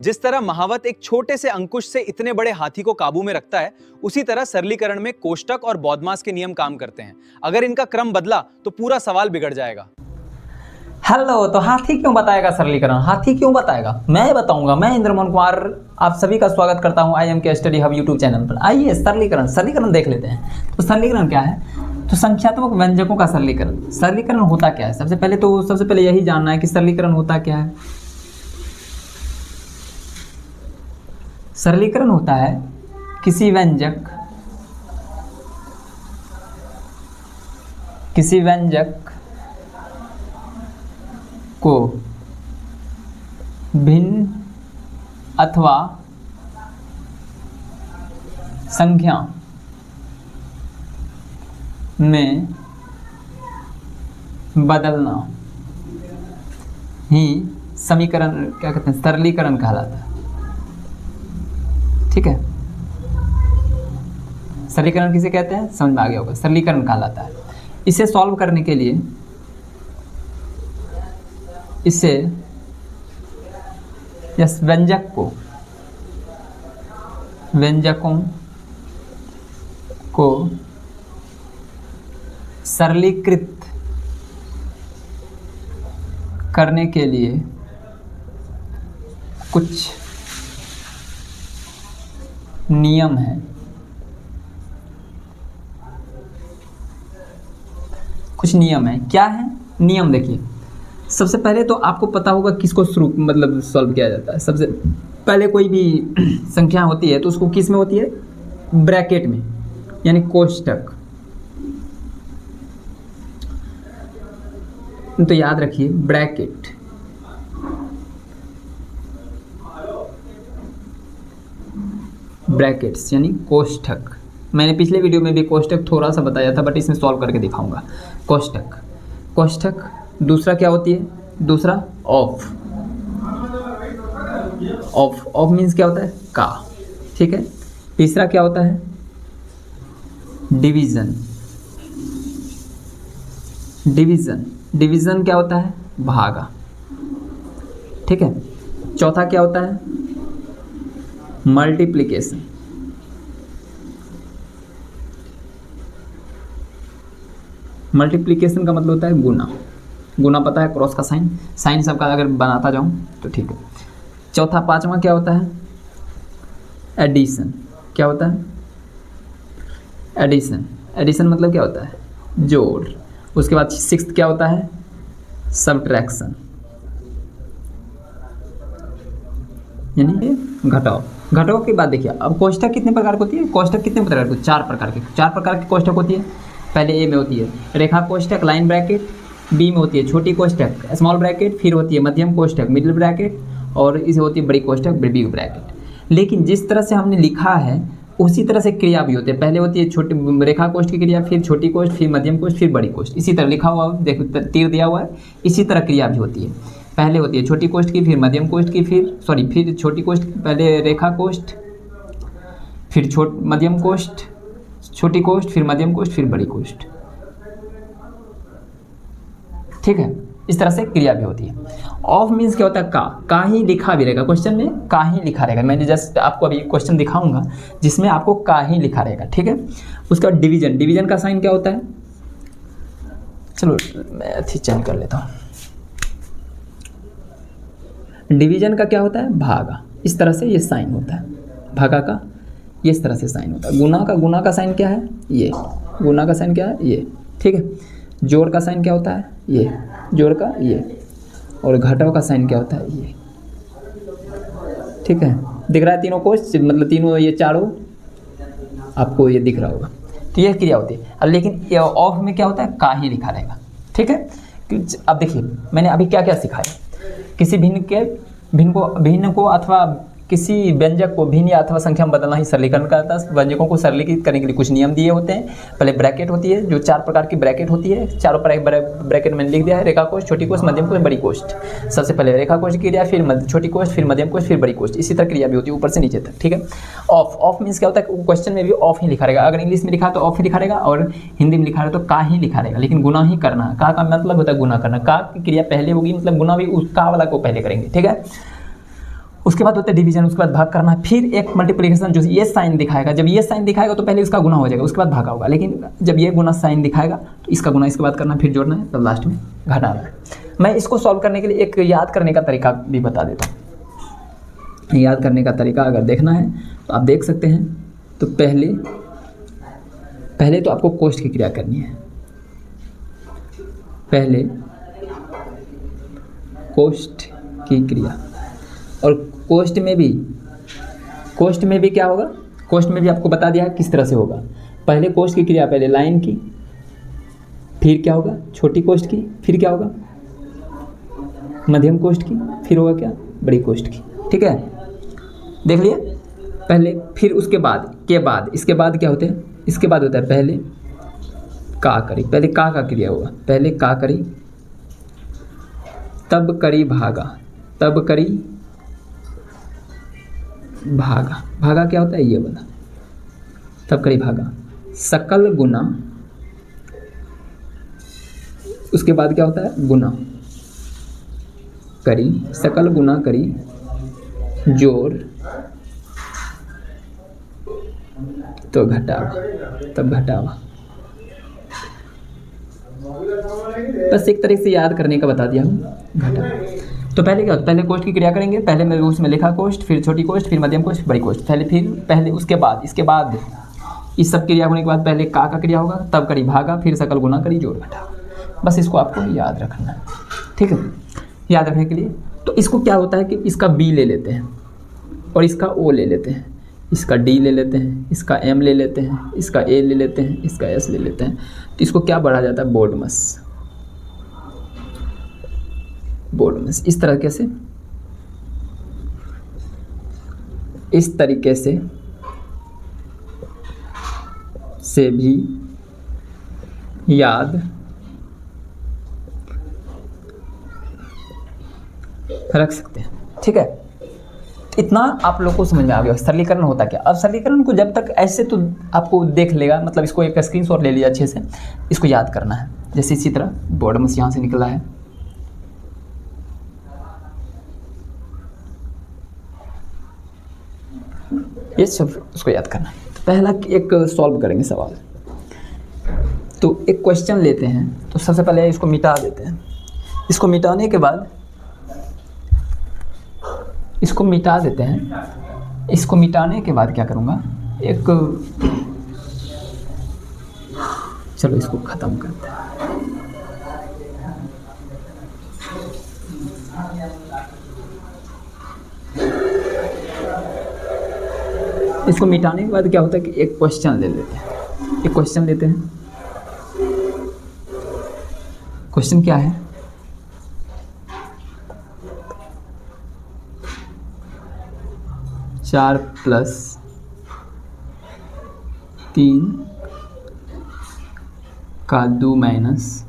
जिस तरह महावत एक छोटे से अंकुश से इतने बड़े हाथी को काबू में रखता है, उसी तरह सरलीकरण में कोष्टक और बॉडमास के नियम काम करते हैं। अगर इनका क्रम बदला तो पूरा सवाल बिगड़ जाएगा। हेलो, तो हाथी क्यों बताएगा सरलीकरण? हाथी क्यों बताएगा? मैं बताऊंगा। मैं इंद्रमोहन कुमार आप सभी का स्वागत करता हूं IMK study hub YouTube channel पर। आइए सरलीकरण देख लेते हैं। तो सरलीकरण क्या है? तो संख्यात्मक व्यंजकों का सरलीकरण होता क्या है? सबसे पहले यही जानना है कि सरलीकरण होता क्या है। सरलीकरण होता है किसी व्यंजक को भिन्न अथवा संख्या में बदलना ही समीकरण क्या कहते हैं, सरलीकरण कहलाता है। ठीक है, सरलीकरण किसे कहते हैं समझ में आ गया होगा। सरलीकरण कहलाता है। इसे सॉल्व करने के लिए इसे इस व्यंजकों को सरलीकृत करने के लिए कुछ नियम है। क्या है नियम? देखिए, सबसे पहले तो आपको पता होगा किसको सॉल्व किया जाता है। सबसे पहले कोई भी संख्या होती है तो उसको किस में होती है? ब्रैकेट में, यानी कोष्टक। तो याद रखिए ब्रैकेट्स यानी कोष्टक। मैंने पिछले वीडियो में भी कोष्टक थोड़ा सा बताया था, बट इसमें सॉल्व करके दिखाऊंगा। कोष्टक। दूसरा क्या होती है? दूसरा ऑफ मीन्स क्या होता है? का। ठीक है। तीसरा क्या होता है? डिवीजन क्या होता है? भागा। ठीक है। चौथा क्या होता है? मल्टीप्लिकेशन। मल्टीप्लिकेशन का मतलब होता है गुना पता है, क्रॉस का साइन सबका अगर बनाता जाऊं तो ठीक है। चौथा पांचवा क्या होता है? एडिशन। क्या होता है? एडिशन मतलब क्या होता है? जोड़। उसके बाद सिक्स्थ क्या होता है? सब्ट्रैक्शन यानी घटाव की बात देखिए। अब कोष्टक कितने प्रकार की होती है? चार प्रकार की कोष्टक होती है। पहले ए में होती है रेखा कोष्टक, लाइन ब्रैकेट। बी में होती है छोटी कोष्टक, स्मॉल ब्रैकेट। फिर होती है मध्यम कोष्टक, मिडिल ब्रैकेट। और इसे होती है बड़ी कोष्टक, बिग ब्रैकेट। लेकिन जिस तरह से हमने लिखा है उसी तरह से क्रिया भी होती है। पहले होती है छोटी रेखा कोष्ठ की क्रिया, फिर छोटी कोष्ठ, फिर मध्यम कोष्ठ, फिर बड़ी कोष्ठ। इसी तरह लिखा हुआ देखो, तीर दिया हुआ है। इसी तरह क्रिया भी होती है। पहले होती है छोटी कोष्ठ की, फिर मध्यम कोष्ठ की, फिर छोटी कोष्ठ, पहले रेखा कोष्ठ, फिर मध्यम कोष्ठ, छोटी कोष्ठ, फिर मध्यम कोष्ठ, फिर बड़ी कोष्ठ। ठीक है, इस तरह से क्रिया भी होती है। ऑफ मीन्स क्या होता है? का ही लिखा भी रहेगा क्वेश्चन में, का ही लिखा रहेगा। मैंने जस्ट आपको अभी क्वेश्चन दिखाऊंगा जिसमें आपको का ही लिखा रहेगा। ठीक है। उसके बाद डिवीजन का साइन क्या होता है? चलो मैं अच्छी चेंज कर लेता हूँ। डिवीजन का क्या होता है? भागा। इस तरह से ये साइन होता है। भागा का ये इस तरह से साइन होता है। गुना का साइन क्या है? ये। गुना का साइन क्या है? ये। ठीक है। जोड़ का साइन क्या होता है? ये। जोड़ का ये। और घटाव का साइन क्या होता है? ये। ठीक है, दिख रहा है तीनों को, मतलब तीनों ये चारों आपको ये दिख रहा होगा। तो ये क्रिया होती है। अब लेकिन ये ऑफ में क्या होता है? का ही लिखा रहेगा। ठीक है। अब देखिए मैंने अभी क्या क्या सिखाया। किसी भिन्न को अथवा किसी व्यंजक को भिन्न या अथवा संख्या में बदलना ही सरलीकरण करता है। व्यंजकों को सरलीकृत करने के लिए कुछ नियम दिए होते हैं। पहले ब्रैकेट होती है, जो चार प्रकार की ब्रैकेट होती है। चारों ब्रैकेट मैंने लिख दिया है। रेखा कोष्ठ, छोटी कोष्ठ, मध्यम कोष्ठ, बड़ी कोष्ठ। सबसे पहले रेखा कोष्ठ की क्रिया, फिर छोटी कोष्ठ, फिर मध्यम कोष्ठ, फिर बड़ी कोष्ठ। इसी तरह क्रिया भी होती है ऊपर से नीचे तक। ठीक है। ऑफ मीन्स क्या होता है? क्वेश्चन में भी ऑफ ही लिखा रहेगा। अगर इंग्लिश में लिखा है तो ऑफ ही लिखा रहेगा, और हिंदी में लिखा है तो का ही लिखा रहेगा। लेकिन गुना ही करना, का मतलब होता है गुना करना। का की क्रिया पहले होगी, मतलब गुना भी उस का वाला को पहले करेंगे। ठीक है। उसके बाद होता है डिवीजन, उसके बाद भाग करना, फिर एक मल्टीप्लिकेशन जो ये साइन दिखाएगा, जब ये साइन दिखाएगा तो पहले इसका गुना हो जाएगा, उसके बाद भागा होगा, लेकिन जब ये गुना साइन दिखाएगा तो इसका गुना इसके बाद करना, फिर जोड़ना है, तब लास्ट में घटाना है। मैं इसको सॉल्व करने के लिए एक याद करने का तरीका भी बता देता हूँ। याद करने का तरीका अगर देखना है तो आप देख सकते हैं। तो पहले तो आपको कोष्ठ की क्रिया करनी है, पहले कोष्ठ की क्रिया, और कोष्ठ में भी क्या होगा, कोष्ठ में भी आपको बता दिया है किस तरह से होगा। पहले कोष्ठ की क्रिया, पहले लाइन की, फिर क्या होगा छोटी कोष्ठ की, फिर क्या होगा मध्यम कोष्ठ की, फिर होगा क्या बड़ी कोष्ठ की। ठीक है, देख लिए पहले, फिर उसके बाद इसके बाद क्या होते हैं, इसके बाद होता है पहले का करी, पहले का क्रिया होगा, पहले का करी, तब करी भागा, तब करी भागा, भागा क्या होता है ये वाला, तब करी भागा, सकल गुना, उसके बाद क्या होता है गुना करी, सकल गुना करी, जोड़ तो घटावा, तब घटावा। बस एक तरह से याद करने का बता दिया हूँ, घटा। तो पहले क्या होता है, पहले कोष्ठ की क्रिया करेंगे, पहले मैं उसमें लिखा कोष्ठ, फिर छोटी कोष्ठ, फिर मध्यम कोष्ठ, बड़ी कोष्ठ, पहले उसके बाद इसके बाद इस सब क्रिया होने के बाद पहले का क्रिया होगा, तब करी भागा, फिर सकल गुना करी, जोड़ घटा। बस इसको आपको याद रखना है। ठीक है, याद रखने के लिए तो इसको क्या होता है कि इसका बी ले लेते हैं और इसका ओ ले लेते हैं, इसका डी ले लेते हैं, इसका एम ले लेते हैं, इसका ए ले लेते हैं, इसका एस ले लेते हैं। तो इसको क्या बढ़ा जाता है बोर्डमस, इस तरीके से भी याद रख सकते हैं। ठीक है, इतना आप लोग को समझ में आ गया सरलीकरण होता क्या। अब सरलीकरण को जब तक ऐसे तो आपको देख लेगा, मतलब इसको एक स्क्रीनशॉट ले लिया अच्छे से, इसको याद करना है। जैसे इसी तरह बोर्डमस यहाँ से निकला है, ये सब उसको याद करना है। तो पहला एक सॉल्व करेंगे सवाल, तो एक क्वेश्चन लेते हैं। तो सबसे पहले इसको मिटा देते हैं, इसको मिटाने के बाद इसको मिटा देते हैं। इसको मिटाने के बाद क्या करूँगा, चलो इसको ख़त्म करते हैं। इसको मिटाने के बाद क्या होता है कि एक क्वेश्चन ले लेते हैं, क्वेश्चन क्या है, चार प्लस 3 का 2 माइनस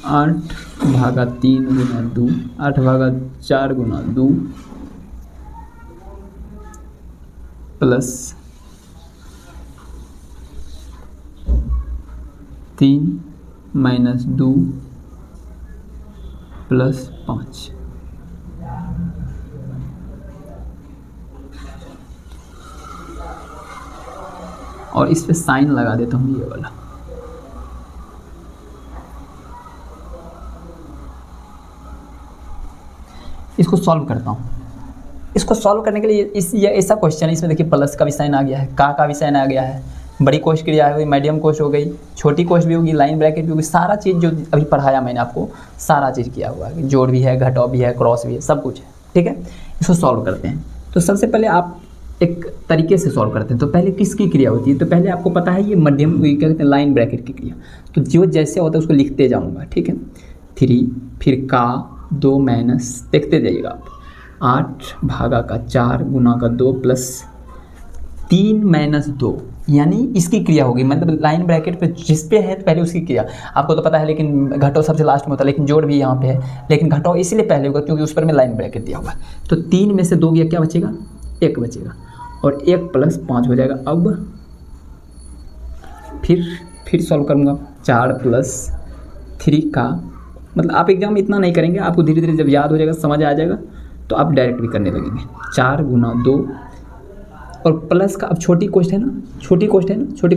8/3 गुना 2, 8/4 गुना 2 प्लस 3 माइनस 2 प्लस 5। और इस पे साइन लगा देता हूँ ये वाला। इसको सॉल्व करता हूँ। इसको सॉल्व करने के लिए ये ऐसा क्वेश्चन है, इसमें देखिए प्लस का भी साइन आ गया है, का भी साइन आ गया है, बड़ी कोष्ठ क्रिया हो गई, मीडियम कोष्ठ हो गई, छोटी कोष्ठ भी होगी, लाइन ब्रैकेट भी होगी, सारा चीज़ जो अभी पढ़ाया मैंने आपको, सारा चीज़ किया हुआ है, जोड़ भी है, घटाव भी है, क्रॉस भी है, सब कुछ है। ठीक है, इसको सॉल्व करते हैं। तो सबसे पहले आप एक तरीके से सॉल्व करते हैं। तो पहले किसकी क्रिया होती है, तो पहले आपको पता है ये मध्यम क्या कहते हैं, लाइन ब्रैकेट की क्रिया। तो जो जैसे होता है उसको लिखते जाऊँगा। ठीक है, 3 फिर का 2 माइनस, देखते जाइएगा आप, 8/4 गुना का 2 प्लस 3 माइनस 2, यानी इसकी क्रिया होगी, मतलब लाइन ब्रैकेट पे जिस पे है पहले उसकी क्रिया। आपको तो पता है, लेकिन घटाव सबसे लास्ट में होता है, लेकिन जोड़ भी यहाँ पे है, लेकिन घटाव इसलिए पहले होगा क्योंकि उस पर में लाइन ब्रैकेट दिया हुआ है। तो 3 में से 2 गया, क्या बचेगा, 1 बचेगा, और 1 प्लस 5 हो जाएगा। अब फिर सॉल्व करूँगा, 4 प्लस 3 का मतलब आप एग्जाम में इतना नहीं करेंगे, आपको धीरे धीरे जब याद हो जाएगा, समझ आ जाएगा, तो आप डायरेक्ट भी करने लगेंगे। 4 गुना 2 और प्लस का, अब छोटी कोष्ट है ना, छोटी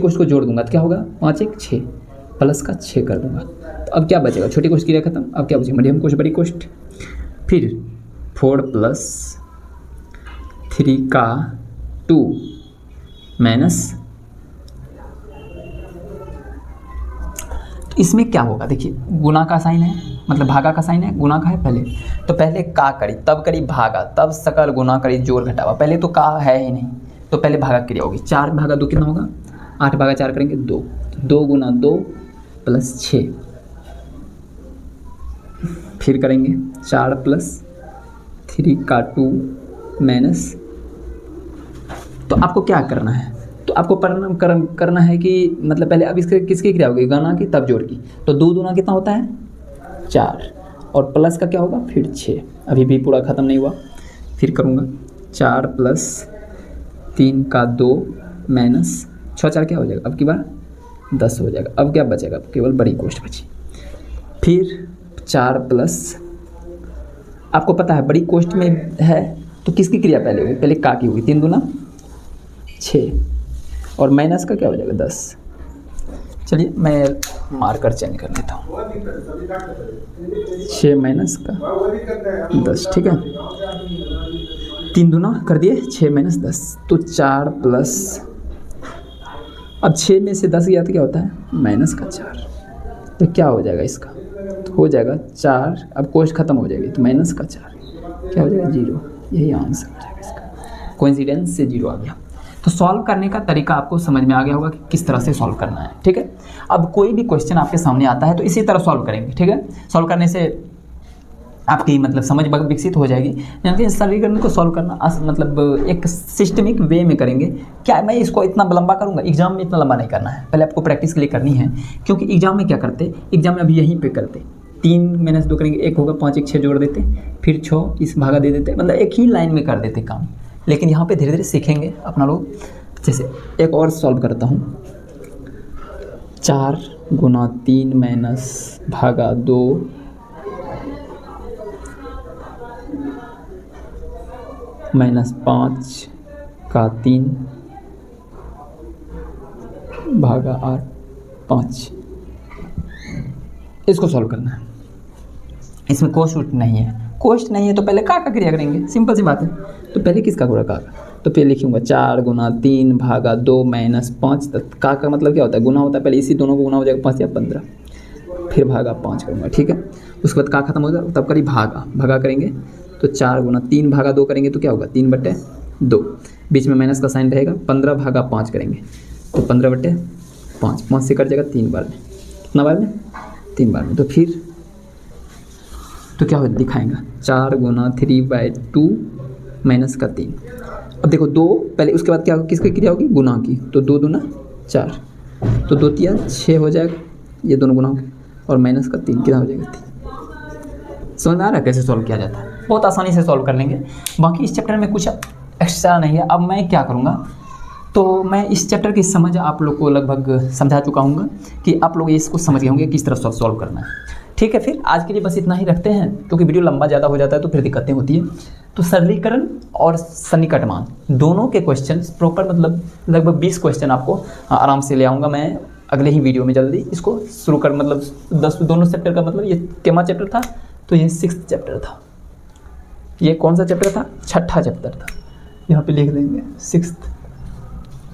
कोष्ट को जोड़ दूंगा तो क्या होगा, 5 1 6, प्लस का 6 कर दूंगा। तो अब क्या बचेगा, छोटी कोष्ट क्रिया खत्म, अब क्या बचेगा, मध्यम कोष्ट बड़ी कोष्ट। फिर 4 प्लस 3 का 2 माइनस, तो इसमें क्या होगा, देखिए गुना का साइन है, मतलब भागा का साइन है, गुना का है पहले, तो पहले का करी, तब करी भागा, तब सकल गुना करी जोड़ घटावा, पहले तो का है ही नहीं, तो पहले भागा क्रिया होगी। 4 भागा 2 कितना होगा, 8 भागा 4 करेंगे 2, 2 गुना 2 प्लस 6, फिर करेंगे 4 प्लस 3 का 2 माइनस, तो आपको क्या करना है, तो आपको करना है कि मतलब पहले अब इसके किसकी क्रिया होगी, गणा की तब जोड़ की, तो 2 दूना कितना होता है 4, और प्लस का क्या होगा फिर 6, अभी भी पूरा ख़त्म नहीं हुआ, फिर करूँगा 4 प्लस 3 का 2 माइनस 6 4 क्या हो जाएगा, अब की बार 10 हो जाएगा। अब क्या बचेगा, अब केवल बड़ी कोष्ट बची। फिर 4 प्लस, आपको पता है बड़ी कोष्ट में है तो किसकी क्रिया पहले होगी, पहले का की होगी, 3 दूना 6 और माइनस का क्या हो जाएगा 10। चलिए मैं मार्कर चेंज कर लेता हूँ, 6 माइनस का 10, ठीक है, 3 दूना कर दिए 6 माइनस 10, तो 4 प्लस, अब 6 में से 10 गया तो क्या होता है माइनस का 4, तो क्या हो जाएगा इसका, तो हो जाएगा 4, अब कोष्ट खत्म हो जाएगी तो माइनस का 4 क्या हो जाएगा 0, यही आंसर हो जाएगा इसका, कोइंसिडेंस से 0 आ गया। तो सॉल्व करने का तरीका आपको समझ में आ गया होगा कि किस तरह से सॉल्व करना है, ठीक है। अब कोई भी क्वेश्चन आपके सामने आता है तो इसी तरह सॉल्व करेंगे, ठीक है। सॉल्व करने से आपकी मतलब समझ विकसित हो जाएगी, यानी सरलीकरण को सॉल्व करना मतलब एक सिस्टमिक वे में करेंगे। क्या मैं इसको इतना लंबा करूँगा, एग्जाम में इतना लंबा नहीं करना है, पहले आपको प्रैक्टिस के लिए करनी है, क्योंकि एग्जाम में क्या करते, एग्जाम में अभी यहीं पे करते 3 माइनस 2 करेंगे 1 होगा, 5 1 6 जोड़ देते, फिर 6 इस भागा दे देते, मतलब एक ही लाइन में कर देते काम। लेकिन यहाँ पे धीरे धीरे सीखेंगे अपना लोग। जैसे एक और सॉल्व करता हूँ, 4 गुना 3 माइनस भागा 2 माइनस 5 का 3 भागा 8 5, इसको सॉल्व करना है। इसमें कोष्ट नहीं है, कोष्ट नहीं है तो पहले का क्रिया करेंगे, सिंपल सी बात है। तो पहले किसका गुणा का, तो पहले लिखूंगा 4 गुना 3 भागा 2 माइनस 5, का मतलब क्या होता है गुना होता है, पहले इसी दोनों को गुना हो जाएगा 5 या 15, फिर भागा 5 करूँगा, ठीक है। उसके बाद का खत्म हो जाएगा तब करी भागा करेंगे, तो 4 गुना 3 भागा 2 करेंगे तो क्या होगा 3/2, बीच में माइनस का साइन रहेगा, 15 भागा 5 करेंगे तो 15/5, 5 से कट जाएगा 3 बार में, कितना बार में 3 बार में, तो फिर तो क्या हो दिखाएगा 4 गुना 3/2 माइनस का 3। अब देखो 2 पहले, उसके बाद क्या किसकी क्रिया होगी गुना की, तो 2 दूना 4, तो 2 तिया 6 हो जाएगा, ये दोनों गुना होंगे, और माइनस का 3 कितना हो जाएगा 3। समझ में आ रहा है कैसे सॉल्व किया जाता है, बहुत आसानी से सॉल्व कर लेंगे। बाकी इस चैप्टर में कुछ एक्स्ट्रा नहीं है। अब मैं क्या करूँगा, तो मैं इस चैप्टर की समझ आप लोग को लगभग समझा चुका हूँ कि आप लोग इसको समझ गए होंगे किस तरह सॉल्व करना है, ठीक है। फिर आज के लिए बस इतना ही रखते हैं, क्योंकि वीडियो लंबा ज़्यादा हो जाता है तो फिर दिक्कतें होती है। तो सरलीकरण और सन्निकट मान दोनों के क्वेश्चन प्रॉपर मतलब लगभग 20 क्वेश्चन आपको आराम से ले आऊँगा मैं अगले ही वीडियो में जल्दी। इसको शुरू कर मतलब 10 दोनों चैप्टर का मतलब ये केमा चैप्टर था तो ये 6th चैप्टर था, ये कौन सा चैप्टर था 6ठा चैप्टर था, यहाँ पे लिख देंगे 6th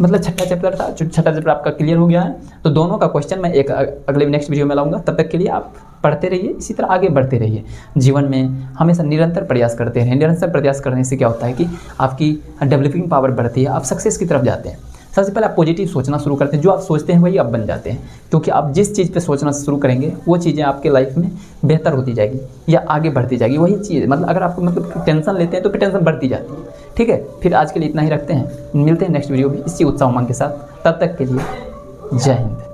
मतलब 6ठा चैप्टर था। 6ठा चैप्टर आपका क्लियर हो गया है। तो दोनों का क्वेश्चन मैं एक अगले नेक्स्ट वीडियो में लाऊंगा। तब तक के लिए आप पढ़ते रहिए, इसी तरह आगे बढ़ते रहिए। जीवन में हमेशा निरंतर प्रयास करते रहें। निरंतर प्रयास करने से क्या होता है कि आपकी डेवलपिंग पावर बढ़ती है, आप सक्सेस की तरफ जाते हैं। सबसे पहले आप पॉजिटिव सोचना शुरू करते हैं, जो आप सोचते हैं वही आप बन जाते हैं, क्योंकि आप जिस चीज़ पे सोचना शुरू करेंगे वो चीज़ें आपके लाइफ में बेहतर होती जाएगी या आगे बढ़ती जाएगी। वही चीज़ मतलब अगर आप मतलब टेंशन लेते हैं तो फिर टेंशन बढ़ती जाती है, ठीक है। फिर आज के लिए इतना ही रखते हैं, मिलते हैं नेक्स्ट वीडियो में इसी उत्साह उमंग के साथ। तब तक के लिए जय हिंद।